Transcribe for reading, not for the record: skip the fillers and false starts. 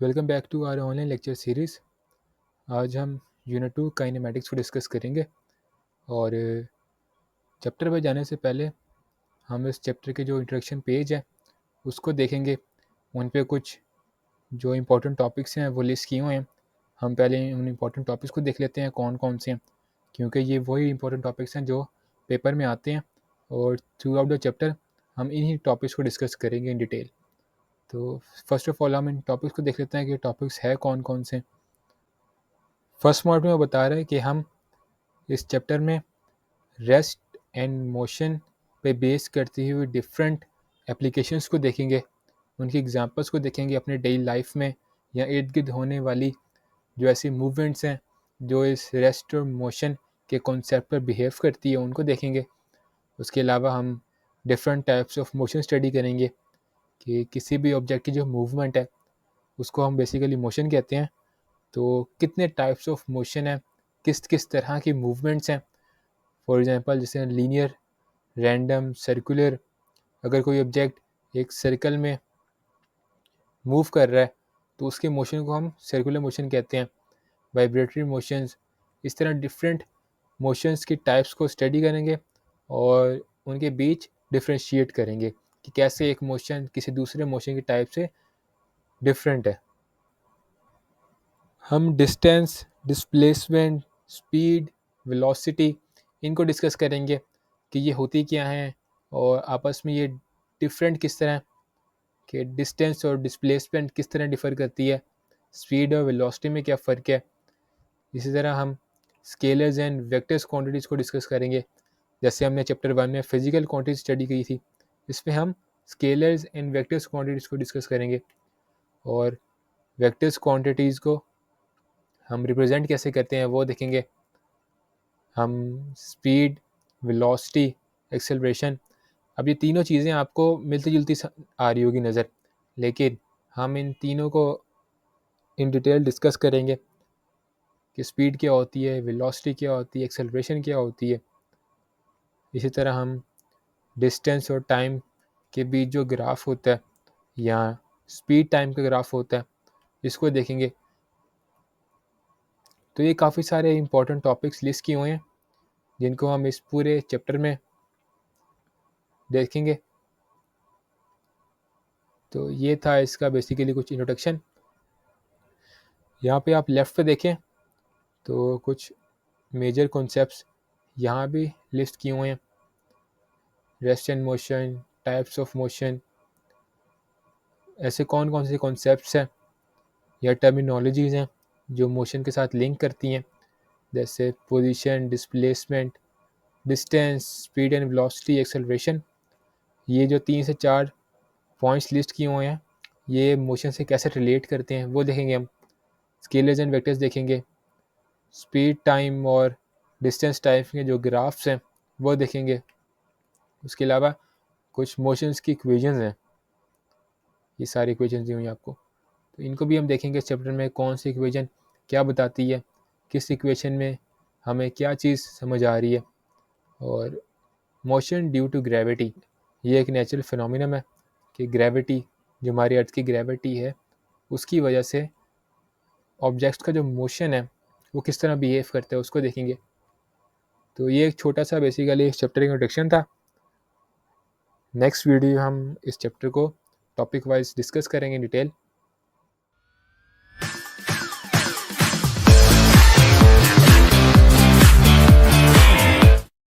Welcome back to our online lecture series. आज हम unit 2 kinematics को डिस्कस करेंगे और चैप्टर पर जाने से पहले हम इस चैप्टर के जो इंट्रोडक्शन पेज है उसको देखेंगे। उन पे कुछ जो इम्पोर्टेंट टॉपिक्स हैं वो लिस्ट किए हुए हैं। हम पहले उन इम्पोर्टेंट टॉपिक्स को देख लेते हैं कौन कौन से हैं, क्योंकि ये वही इम्पोर्टेंट टॉपिक्स हैं जो पेपर में आते हैं और थ्रू आउट द चैप्टर हम इन्हीं टॉपिक्स को डिस्कस करेंगे इन डिटेल। तो फर्स्ट ऑफ ऑल हम इन टॉपिक्स को देख लेते हैं कि टॉपिक्स है कौन कौन से। फर्स्ट मॉड्यूल में बता रहे हैं कि हम इस चैप्टर में रेस्ट एंड मोशन पे बेस करती हुई डिफरेंट एप्लीकेशंस को देखेंगे, उनकी एग्जांपल्स को देखेंगे अपने डेली लाइफ में या इर्द गिर्द होने वाली जो ऐसी मूवमेंट्स हैं जो इस रेस्ट और मोशन के कॉन्सेप्ट पर बिहेव करती है उनको देखेंगे। उसके अलावा हम different types of motion study करेंगे कि किसी भी ऑब्जेक्ट की जो मूवमेंट है उसको हम बेसिकली मोशन कहते हैं। तो कितने टाइप्स ऑफ मोशन है, किस किस तरह की मूवमेंट्स हैं। फॉर एग्जांपल जैसे लीनियर, रैंडम, सर्कुलर। अगर कोई ऑब्जेक्ट एक सर्कल में मूव कर रहा है तो उसके मोशन को हम सर्कुलर मोशन कहते हैं। वाइब्रेटरी मोशंस, इस तरह डिफरेंट मोशंस की टाइप्स को स्टडी करेंगे और उनके बीच डिफ्रेंशिएट करेंगे कि कैसे एक मोशन किसी दूसरे मोशन की टाइप से डिफरेंट है। हम डिस्टेंस, डिस्प्लेसमेंट, स्पीड, वेलोसिटी इनको डिस्कस करेंगे कि ये होती क्या हैं और आपस में ये डिफरेंट किस तरह कि डिस्टेंस और डिस्प्लेसमेंट किस तरह डिफ़र करती है, स्पीड और वेलोसिटी में क्या फ़र्क है। इसी तरह हम स्केलर्स एंड वेक्टर्स क्वांटिटीज़ को डिस्कस करेंगे। जैसे हमने चैप्टर 1 में फिजिकल क्वांटिटी स्टडी की थी, इसमें हम स्केलर्स एंड वेक्टर्स क्वांटिटीज़ को डिस्कस करेंगे और वेक्टर्स क्वांटिटीज़ को हम रिप्रेजेंट कैसे करते हैं वो देखेंगे। हम स्पीड, वेलोसिटी, एक्सेलरेशन, अब ये तीनों चीज़ें आपको मिलती-जुलती आ रही होगी नज़र, लेकिन हम इन तीनों को इन डिटेल डिस्कस करेंगे कि स्पीड क्या होती है, वेलोसिटी क्या होती है, एक्सेलरेशन क्या होती है। इसी तरह हम डिस्टेंस और टाइम के बीच जो ग्राफ होता है या स्पीड टाइम का ग्राफ होता है, इसको देखेंगे। तो ये काफ़ी सारे इंपॉर्टेंट टॉपिक्स लिस्ट किए हुए हैं जिनको हम इस पूरे चैप्टर में देखेंगे। तो ये था इसका बेसिकली कुछ इंट्रोडक्शन। यहाँ पे आप लेफ़्ट पे देखें तो कुछ मेजर कॉन्सेप्ट्स यहाँ भी लिस्ट किए हुए हैं। Rest and motion, types of motion, ऐसे कौन कौन से कॉन्सेप्ट्स हैं या टर्मिनोलॉजीज़ हैं जो मोशन के साथ लिंक करती हैं, जैसे position, displacement, distance, speed and velocity, acceleration. ये जो 3 से 4 पॉइंट्स लिस्ट किए हुए हैं ये मोशन से कैसे रिलेट करते हैं वो देखेंगे हम। स्केलर्स एंड वेक्टर्स देखेंगे, स्पीड टाइम और डिस्टेंस टाइप के जो ग्राफ्स हैं वो देखेंगे। उसके अलावा कुछ मोशंस की इक्वेशंस हैं, ये सारी इक्वेशंस दी हुई हैं आपको, तो इनको भी हम देखेंगे इस चैप्टर में कौन सी इक्वेशन क्या बताती है, किस इक्वेशन में हमें क्या चीज़ समझ आ रही है। और मोशन ड्यू टू ग्रेविटी, ये एक नेचुरल फिनोमिनन है कि ग्रेविटी, जो हमारी अर्थ की ग्रेविटी है, उसकी वजह से ऑब्जेक्ट्स का जो मोशन है वो किस तरह बिहेव करता है उसको देखेंगे। तो ये एक छोटा सा बेसिकली इस चैप्टर का इंट्रोडक्शन था। नेक्स्ट वीडियो हम इस चैप्टर को टॉपिक वाइज डिस्कस करेंगे डिटेल।